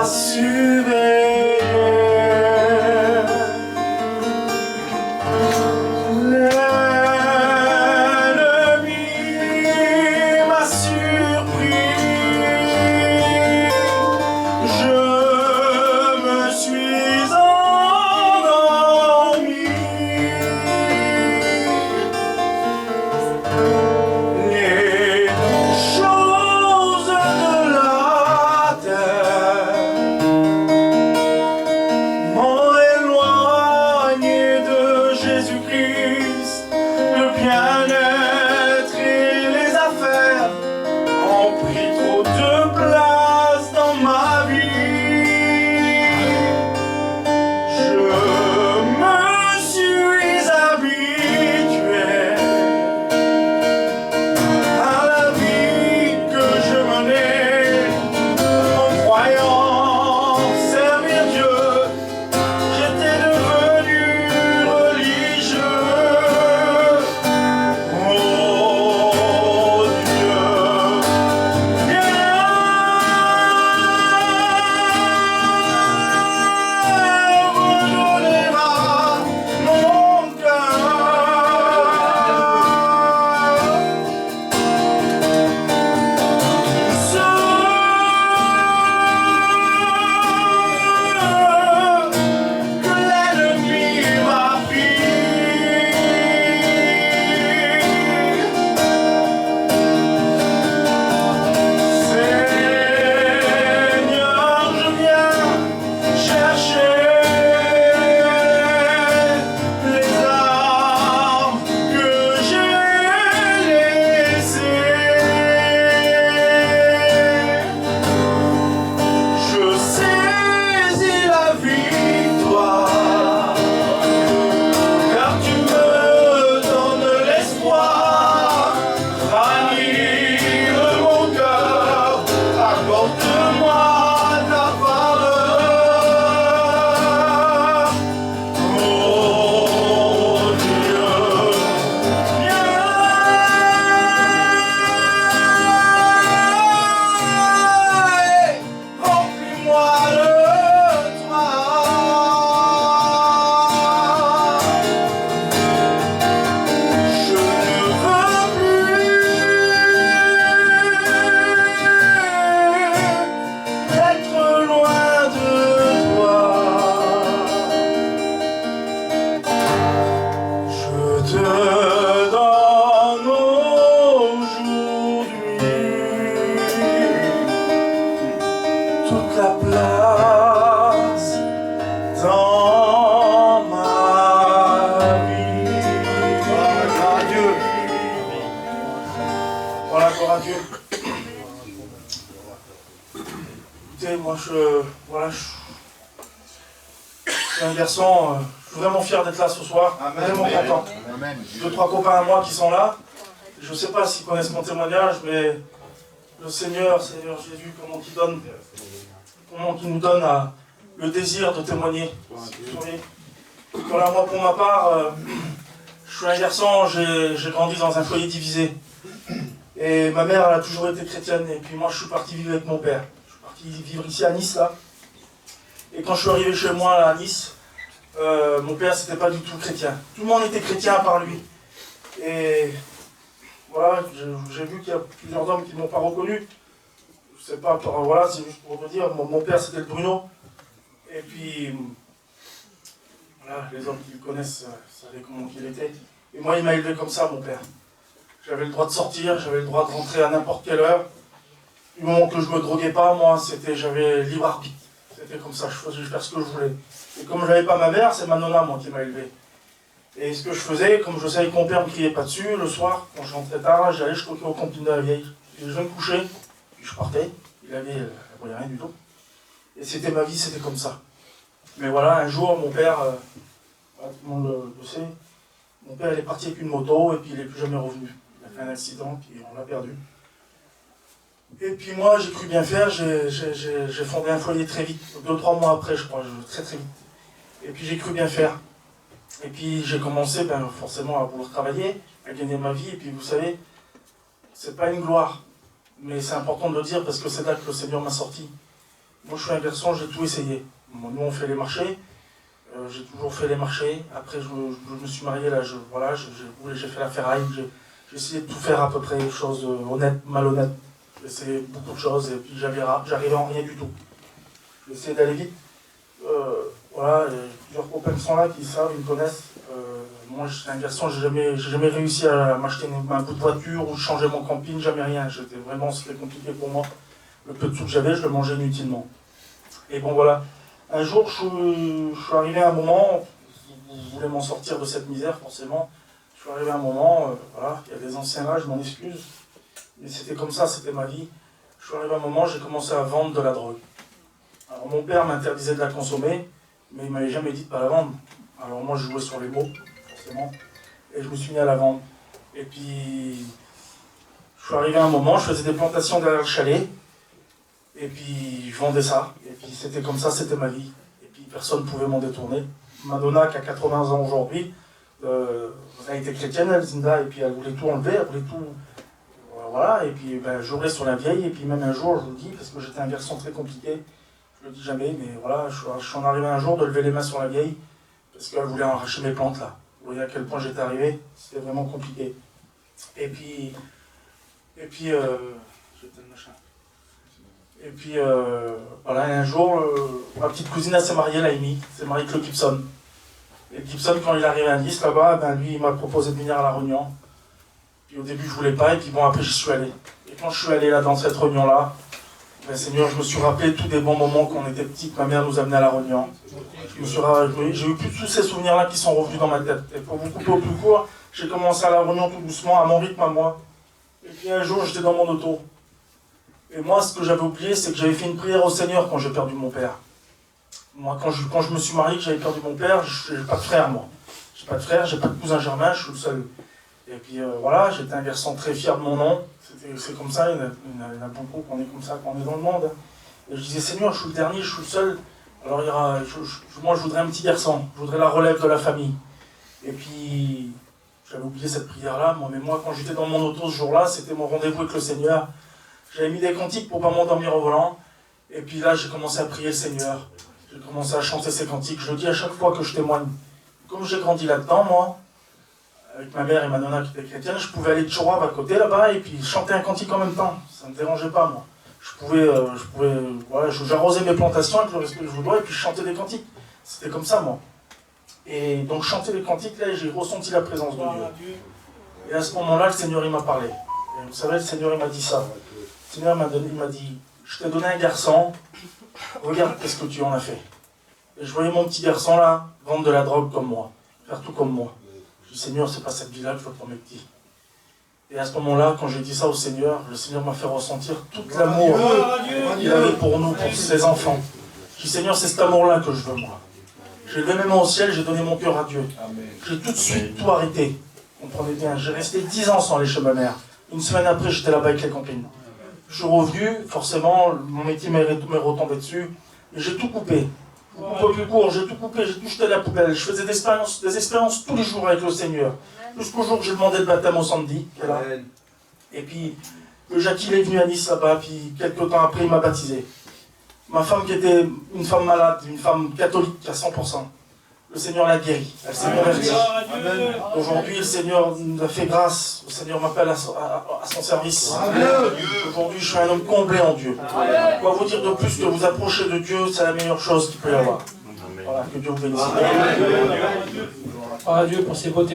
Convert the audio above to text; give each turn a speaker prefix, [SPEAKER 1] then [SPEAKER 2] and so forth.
[SPEAKER 1] Je suis vraiment fier d'être là ce soir, vraiment content. Deux, trois copains à moi qui sont là. Je ne sais pas s'ils connaissent mon témoignage, mais le Seigneur Jésus, comment il nous donne le désir de témoigner. Voilà, moi pour ma part, je suis un garçon, j'ai grandi dans un foyer divisé. Et ma mère, elle a toujours été chrétienne, et puis moi je suis parti vivre avec mon père. Je suis parti vivre ici à Nice, là. Et quand je suis arrivé chez moi là, à Nice, mon père c'était pas du tout chrétien. Tout le monde était chrétien à part lui. Et voilà, j'ai vu qu'il y a plusieurs hommes qui ne m'ont pas reconnu. Je sais pas, voilà, c'est juste pour te dire, mon père c'était le Bruno. Et puis, voilà, les hommes qui le connaissent savaient comment il était. Et moi il m'a élevé comme ça, mon père. J'avais le droit de sortir, j'avais le droit de rentrer à n'importe quelle heure. Du moment que je me droguais pas, moi, j'avais libre arbitre. C'était comme ça, je faisais faire ce que je voulais. Et comme je n'avais pas ma mère, c'est ma nonna, moi, qui m'a élevé. Et ce que je faisais, comme je savais que mon père ne me criait pas dessus, le soir, quand je rentrais tard, j'allais, je coquais au camping de la vieille. Et je me couchais, puis je partais. Il avait rien du tout. Et c'était ma vie, c'était comme ça. Mais voilà, un jour, mon père, tout le monde le sait, mon père il est parti avec une moto et puis il n'est plus jamais revenu. Il a fait un accident, puis on l'a perdu. Et puis moi, j'ai cru bien faire, j'ai fondé un foyer très vite, 2-3 mois après, je crois, très vite. Et puis j'ai cru bien faire. Et puis j'ai commencé forcément à vouloir travailler, à gagner ma vie. Et puis vous savez, c'est pas une gloire, mais c'est important de le dire parce que c'est là que le Seigneur m'a sorti. Moi, je suis un garçon, j'ai tout essayé. Nous, on fait les marchés. J'ai toujours fait les marchés. Après, je me suis marié, là, j'ai fait la ferraille. J'ai essayé de tout faire à peu près, choses honnêtes, malhonnêtes. J'ai essayé beaucoup de choses et puis j'arrivais en rien du tout. J'ai essayé d'aller vite. Voilà, il y a plusieurs copains qui sont là, qui savent, ils me connaissent. Moi, je suis un garçon, j'ai jamais réussi à m'acheter un bout de voiture ou changer mon camping, jamais rien. C'était compliqué pour moi. Le peu de sous que j'avais, je le mangeais inutilement. Et bon, voilà. Un jour, je suis arrivé à un moment, je voulais m'en sortir de cette misère, forcément. Je suis arrivé à un moment, voilà, il y a des anciens là, je m'en excuse. Mais c'était comme ça, c'était ma vie. Je suis arrivé à un moment, j'ai commencé à vendre de la drogue. Alors, mon père m'interdisait de la consommer, mais il ne m'avait jamais dit de ne pas la vendre. Alors moi, je jouais sur les mots, forcément, et je me suis mis à la vendre. Et puis, je suis arrivé à un moment, je faisais des plantations derrière le chalet, et puis je vendais ça. Et puis c'était comme ça, c'était ma vie. Et puis personne ne pouvait m'en détourner. Madonna, qui a 80 ans aujourd'hui, elle était chrétienne, elle, Zinda, et puis elle voulait tout enlever, elle voulait tout... Voilà, et puis j'aurais sur la vieille, et puis même un jour, je vous le dis, parce que j'étais un garçon très compliqué, je le dis jamais, mais voilà, je suis en arrivé un jour de lever les mains sur la vieille, parce qu'elle voulait arracher mes plantes là. Vous voyez à quel point j'étais arrivé, c'était vraiment compliqué. Et puis, j'étais le machin. Et puis, voilà, un jour, ma petite cousine, elle s'est mariée, Laïmi, s'est mariée avec le Gibson. Et le Gibson, quand il est arrivé à Nice, là-bas, lui, il m'a proposé de venir à la Réunion. Puis au début, je voulais pas, et puis bon, après, j'y suis allé. Et quand je suis allé là, dans cette Réunion-là, Seigneur, je me suis rappelé tous des bons moments quand on était petits, que ma mère nous amenait à la Réunion. J'ai eu plus tous ces souvenirs-là qui sont revenus dans ma tête. Et pour vous couper au plus court, j'ai commencé à la Réunion tout doucement, à mon rythme à moi. Et puis un jour, j'étais dans mon auto. Et moi, ce que j'avais oublié, c'est que j'avais fait une prière au Seigneur quand j'ai perdu mon père. Moi, quand je me suis marié, que j'avais perdu mon père, j'ai pas de frère, moi. J'ai pas de frère, j'ai pas de cousin germain, je suis le seul. Et puis voilà, j'étais un garçon très fier de mon nom. C'est comme ça, il y en a beaucoup qu'on est comme ça quand on est dans le monde. Et je disais, Seigneur, je suis le dernier, je suis le seul. Alors moi, je voudrais un petit garçon, je voudrais la relève de la famille. Et puis, j'avais oublié cette prière-là, mais moi, quand j'étais dans mon auto ce jour-là, c'était mon rendez-vous avec le Seigneur. J'avais mis des cantiques pour ne pas m'endormir au volant. Et puis là, j'ai commencé à prier le Seigneur. J'ai commencé à chanter ces cantiques. Je le dis à chaque fois que je témoigne. Comme j'ai grandi là-dedans, moi, avec ma mère et ma nonna qui étaient chrétiennes, je pouvais aller de Chorab à côté là-bas et puis chanter un cantique en même temps. Ça ne me dérangeait pas, moi. Voilà, j'arrosais mes plantations avec le respect que je vous dois et puis je chantais des cantiques. C'était comme ça, moi. Et donc, chanter les cantiques, là, j'ai ressenti la présence de Dieu. Et à ce moment-là, le Seigneur, il m'a parlé. Et vous savez, le Seigneur, il m'a dit ça. Le Seigneur il m'a dit, je t'ai donné un garçon, regarde qu'est-ce que tu en as fait. Et je voyais mon petit garçon, là, vendre de la drogue comme moi, faire tout comme moi. Je dis, Seigneur, c'est pas cette vie-là que je veux pour mes petits. Et à ce moment-là, quand j'ai dit ça au Seigneur, le Seigneur m'a fait ressentir tout l'amour qu'il avait pour nous, pour ses enfants. Je dis, Seigneur, c'est cet amour-là que je veux, moi. J'ai levé mes mains au ciel, j'ai donné mon cœur à Dieu. J'ai tout de suite tout arrêté. Comprenez bien, j'ai resté 10 ans sans lécher ma mère. Une semaine après, j'étais là-bas avec les campines. Je suis revenu, forcément, mon métier m'est retombé dessus. Et j'ai tout coupé. Au plus court, j'ai tout coupé, j'ai tout jeté à la poubelle. Je faisais des expériences tous les jours avec le Seigneur. Jusqu'au jour que j'ai demandé le baptême au Sandy, qui est là. Et puis, le Jackie il est venu à Nice là-bas, puis quelques temps après, il m'a baptisé. Ma femme qui était une femme malade, une femme catholique à 100%. Le Seigneur l'a guérie, elle s'est convertie. Aujourd'hui, le Seigneur nous a fait grâce, le Seigneur m'appelle à son service. Aujourd'hui, je suis un homme comblé en Dieu. Quoi vous dire de plus que vous approcher de Dieu, c'est la meilleure chose qu'il peut y avoir. Voilà, que Dieu vous bénisse.
[SPEAKER 2] Gloire à Dieu pour ses beautés.